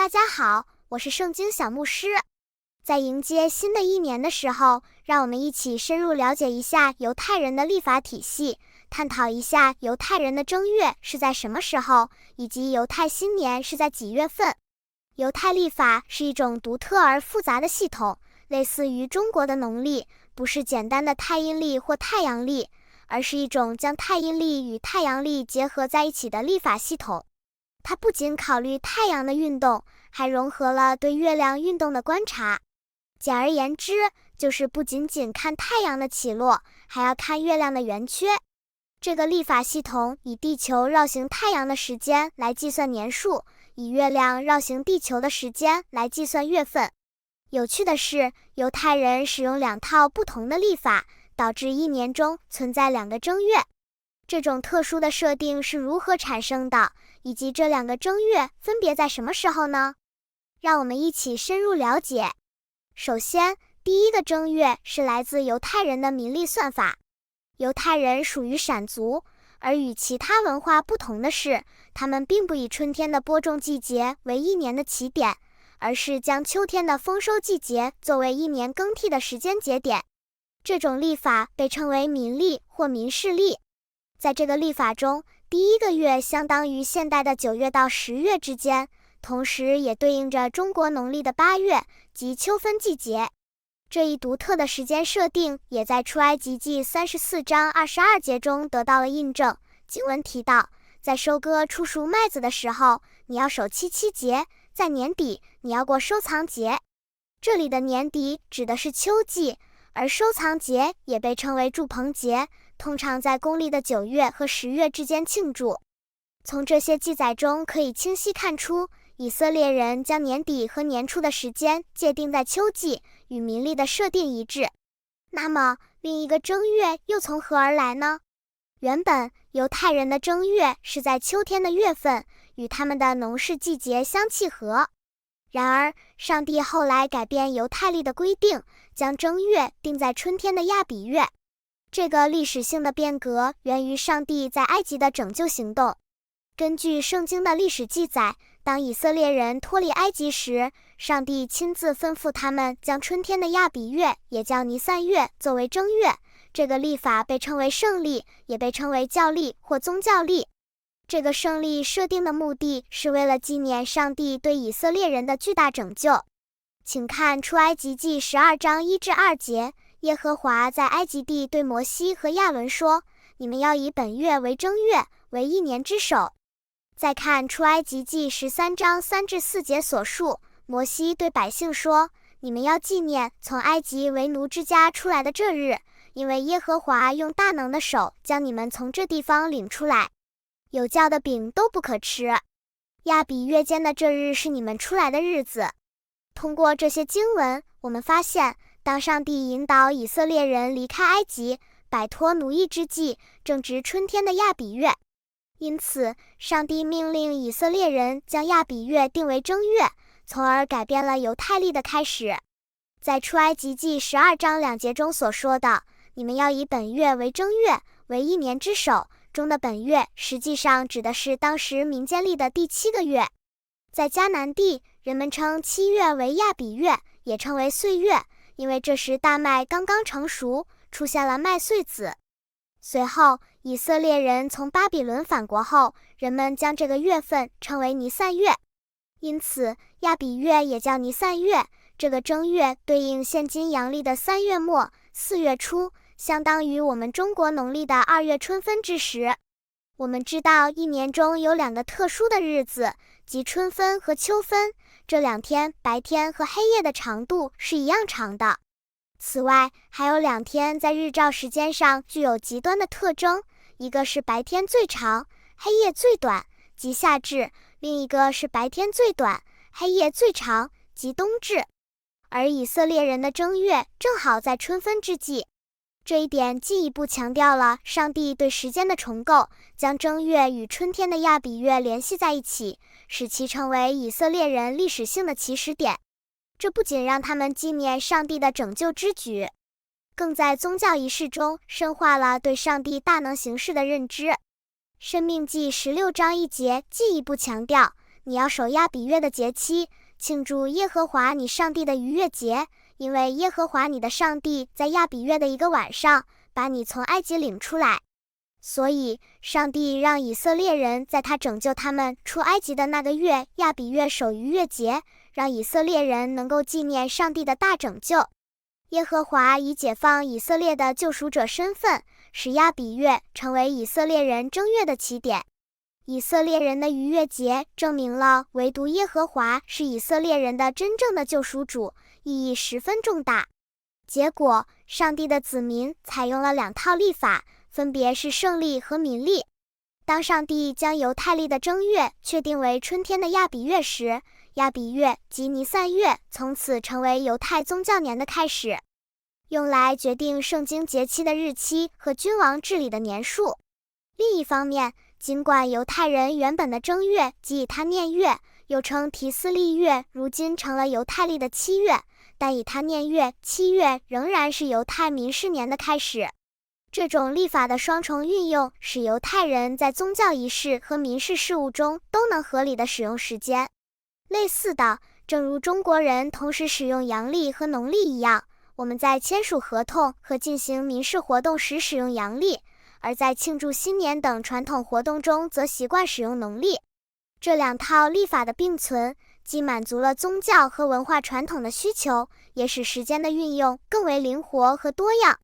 大家好，我是圣经小牧师。在迎接新的一年的时候，让我们一起深入了解一下犹太人的历法体系，探讨一下犹太人的正月是在什么时候，以及犹太新年是在几月份。犹太历法是一种独特而复杂的系统，类似于中国的农历，不是简单的太阴历或太阳历，而是一种将太阴历与太阳历结合在一起的历法系统。它不仅考虑太阳的运动，还融合了对月亮运动的观察。简而言之，就是不仅仅看太阳的起落，还要看月亮的圆缺。这个历法系统以地球绕行太阳的时间来计算年数，以月亮绕行地球的时间来计算月份。有趣的是，犹太人使用两套不同的历法，导致一年中存在两个正月。这种特殊的设定是如何产生的，以及这两个正月分别在什么时候呢？让我们一起深入了解。首先，第一个正月是来自犹太人的民历算法。犹太人属于闪族，而与其他文化不同的是，他们并不以春天的播种季节为一年的起点，而是将秋天的丰收季节作为一年更替的时间节点。这种历法被称为民历或民事历。在这个历法中，第一个月相当于现代的9月到10月之间，同时也对应着中国农历的8月及秋分季节。这一独特的时间设定也在出埃及记34章22节中得到了印证。经文提到，在收割初熟麦子的时候，你要守七七节；在年底，你要过收藏节。这里的年底指的是秋季，而收藏节也被称为住棚节，通常在公历的9月和10月之间庆祝。从这些记载中可以清晰看出，以色列人将年底和年初的时间界定在秋季，与民历的设定一致。那么，另一个正月又从何而来呢？原本，犹太人的正月是在秋天的月份，与他们的农事季节相契合。然而，上帝后来改变犹太历的规定，将正月定在春天的亚比月。这个历史性的变革源于上帝在埃及的拯救行动。根据圣经的历史记载，当以色列人脱离埃及时，上帝亲自吩咐他们将春天的亚比月，也叫尼散月，作为正月。这个历法被称为圣历，也被称为教历或宗教历。这个圣历设定的目的是为了纪念上帝对以色列人的巨大拯救。请看出埃及记12章1至2节，耶和华在埃及地对摩西和亚伦说：“你们要以本月为正月，为一年之首。”再看出埃及记13章3至4节所述，摩西对百姓说：“你们要纪念从埃及为奴之家出来的这日，因为耶和华用大能的手将你们从这地方领出来。有酵的饼都不可吃。亚比月间的这日是你们出来的日子。”通过这些经文，我们发现，当上帝引导以色列人离开埃及，摆脱奴役之际，正值春天的亚比月。因此，上帝命令以色列人将亚比月定为正月，从而改变了犹太历的开始。在出埃及记12章2节中所说的“你们要以本月为正月，为一年之首”中的本月，实际上指的是当时民间历的第7个月。在迦南地，人们称7月为亚比月，也称为岁月，因为这时大麦刚刚成熟，出现了麦穗子。随后，以色列人从巴比伦返国后，人们将这个月份称为尼散月。因此，亚比月也叫尼散月。这个正月对应现今阳历的3月末、4月初，相当于我们中国农历的2月春分之时。我们知道一年中有2个特殊的日子，即春分和秋分，这2天白天和黑夜的长度是一样长的。此外，还有2天在日照时间上具有极端的特征，一个是白天最长，黑夜最短，即夏至；另一个是白天最短，黑夜最长，即冬至。而以色列人的正月正好在春分之际。这一点进一步强调了上帝对时间的重构，将正月与春天的亚比月联系在一起，使其成为以色列人历史性的起始点。这不仅让他们纪念上帝的拯救之举，更在宗教仪式中深化了对上帝大能行事的认知。申命记16章1节进一步强调，你要守亚比月的节期，庆祝耶和华你上帝的逾越节，因为耶和华你的上帝在亚比月的一个晚上，把你从埃及领出来。所以，上帝让以色列人在他拯救他们出埃及的那个月亚比月守逾越节，让以色列人能够纪念上帝的大拯救。耶和华以解放以色列的救赎者身份，使亚比月成为以色列人正月的起点。以色列人的逾越节证明了唯独耶和华是以色列人的真正的救赎主，意义十分重大。结果，上帝的子民采用了2套历法，分别是圣历和民历。当上帝将犹太历的正月确定为春天的亚比月时，亚比月及尼散月从此成为犹太宗教年的开始，用来决定圣经节期的日期和君王治理的年数。另一方面，尽管犹太人原本的正月即以他念月，又称提斯历月，如今成了犹太历的7月，但以他念月7月仍然是犹太民事年的开始。这种历法的双重运用，使犹太人在宗教仪式和民事事务中都能合理的使用时间。类似的，正如中国人同时使用阳历和农历一样，我们在签署合同和进行民事活动时使用阳历，而在庆祝新年等传统活动中则习惯使用农历。这2套历法的并存，既满足了宗教和文化传统的需求，也使时间的运用更为灵活和多样。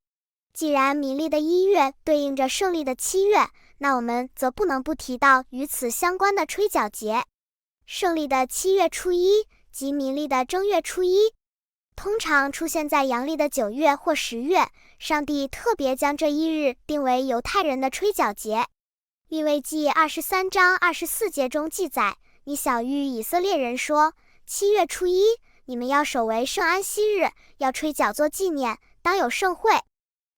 既然民历的1月对应着圣历的7月，那我们则不能不提到与此相关的吹角节。圣历的7月初1及民历的正月初1，通常出现在阳历的9月或10月。上帝特别将这一日定为犹太人的吹角节。利未记23章24节中记载，你晓谕以色列人说，7月初1，你们要守为圣安息日，要吹角做纪念，当有盛会。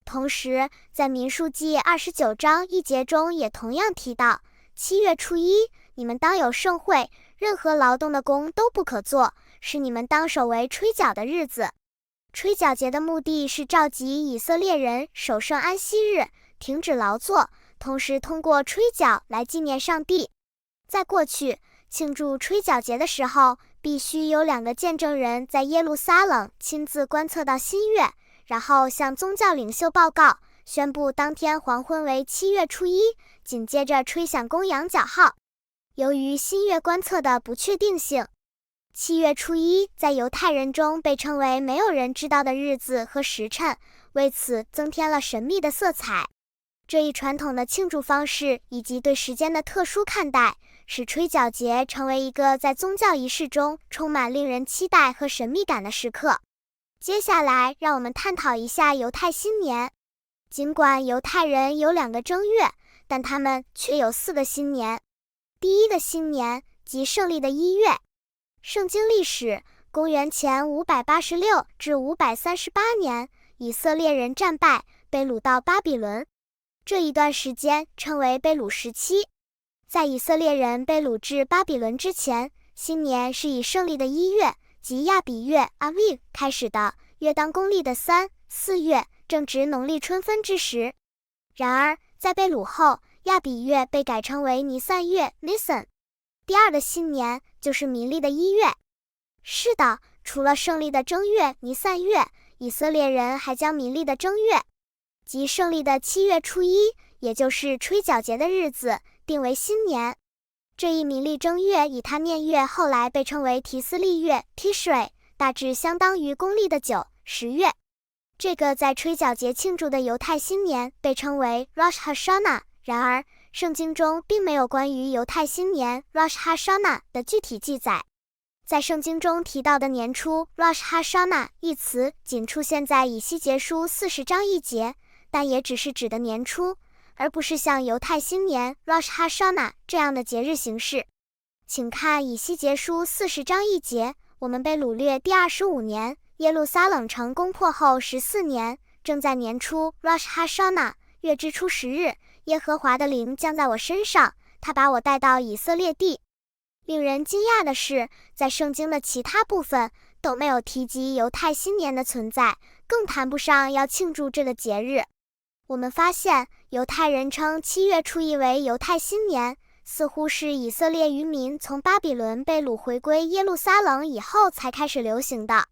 同时，在民数记29章1节中也同样提到，7月初1，你们当有盛会，任何劳动的工都不可做，是你们当守为吹角的日子。吹角节的目的是召集以色列人守圣安息日，停止劳作，同时通过吹角来纪念上帝。在过去，庆祝吹角节的时候，必须有2个见证人在耶路撒冷亲自观测到新月，然后向宗教领袖报告，宣布当天黄昏为7月初1，紧接着吹响公羊角号。由于新月观测的不确定性，7月初1在犹太人中被称为没有人知道的日子和时辰，为此增添了神秘的色彩。这一传统的庆祝方式以及对时间的特殊看待，使吹角节成为一个在宗教仪式中充满令人期待和神秘感的时刻。接下来，让我们探讨一下犹太新年。尽管犹太人有2个正月，但他们却有4个新年。第一个新年即圣历的1月。圣经历史，公元前586至538年，以色列人战败，被掳到巴比伦。这一段时间称为被掳时期。在以色列人被掳至巴比伦之前，新年是以圣历的1月，即亚比月 Aviv 开始的，约当公历的3、4月，正值农历春分之时。然而，在被掳后，亚比月被改称为尼散月 Nisan。第2个新年就是民历的1月。是的，除了圣历的正月尼散月，以色列人还将民历的正月，即圣历的7月初1，也就是吹角节的日子，定为新年。这一民历正月以他念月后来被称为提斯历月 Tishrei， 大致相当于公历的9、10月。这个在吹角节庆祝的犹太新年被称为 Rosh Hashanah。然而，圣经中并没有关于犹太新年 Rosh Hashanah 的具体记载。在圣经中提到的年初 Rosh Hashanah 一词仅出现在以西结书40章1节，但也只是指的年初，而不是像犹太新年 Rosh Hashanah 这样的节日形式。请看以西结书40章1节，我们被掳掠第25年，耶路撒冷城攻破后14年，正在年初 Rosh Hashanah 月之初10日，耶和华的灵降在我身上，他把我带到以色列地。令人惊讶的是，在圣经的其他部分都没有提及犹太新年的存在，更谈不上要庆祝这个节日。我们发现，犹太人称7月初1为犹太新年，似乎是以色列渔民从巴比伦被掳回归耶路撒冷以后才开始流行的。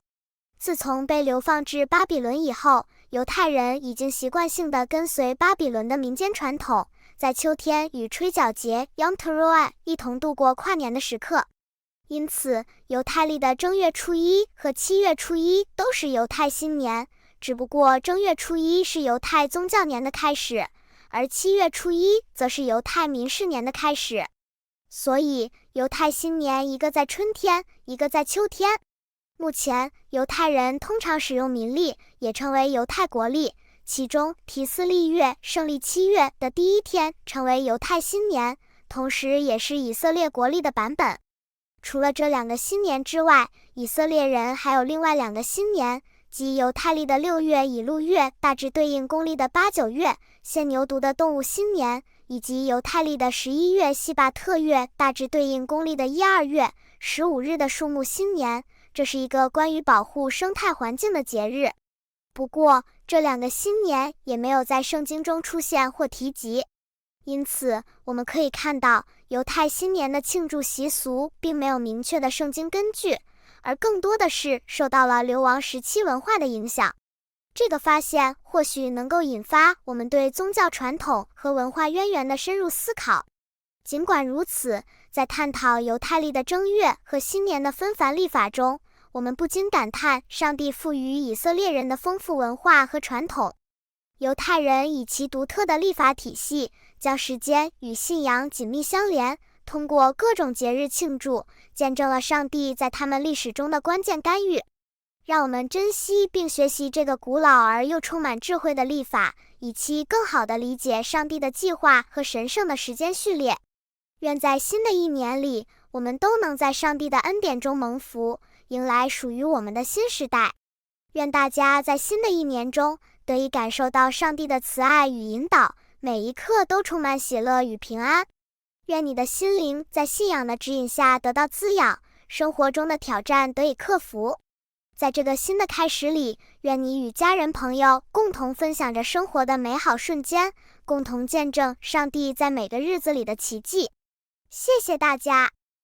自从被流放至巴比伦以后，犹太人已经习惯性地跟随巴比伦的民间传统，在秋天与吹角节 Yom Teruah 一同度过跨年的时刻。因此，犹太历的正月初一和7月初一都是犹太新年，只不过正月初一是犹太宗教年的开始，而7月初一则是犹太民事年的开始。所以，犹太新年一个在春天，一个在秋天。目前，犹太人通常使用民历，也称为犹太国历，其中提斯历月胜利7月的第一天成为犹太新年，同时也是以色列国历的版本。除了这2个新年之外，以色列人还有另外2个新年，即犹太历的6月以路月大致对应公历的8、9月献牛犊的动物新年，以及犹太历的11月西巴特月大致对应公历的1、2月15日的树木新年。这是一个关于保护生态环境的节日。不过，这2个新年也没有在圣经中出现或提及。因此，我们可以看到，犹太新年的庆祝习俗并没有明确的圣经根据，而更多的是受到了流亡时期文化的影响。这个发现或许能够引发我们对宗教传统和文化渊源的深入思考。尽管如此，在探讨犹太历的正月和新年的纷繁历法中，我们不禁感叹上帝赋予以色列人的丰富文化和传统。犹太人以其独特的历法体系，将时间与信仰紧密相连，通过各种节日庆祝，见证了上帝在他们历史中的关键干预。让我们珍惜并学习这个古老而又充满智慧的历法，以期更好地理解上帝的计划和神圣的时间序列。愿在新的一年里，我们都能在上帝的恩典中蒙福，迎来属于我们的新时代。愿大家在新的一年中得以感受到上帝的慈爱与引导，每一刻都充满喜乐与平安。愿你的心灵在信仰的指引下得到滋养，生活中的挑战得以克服。在这个新的开始里，愿你与家人朋友共同分享着生活的美好瞬间，共同见证上帝在每个日子里的奇迹。谢谢大家。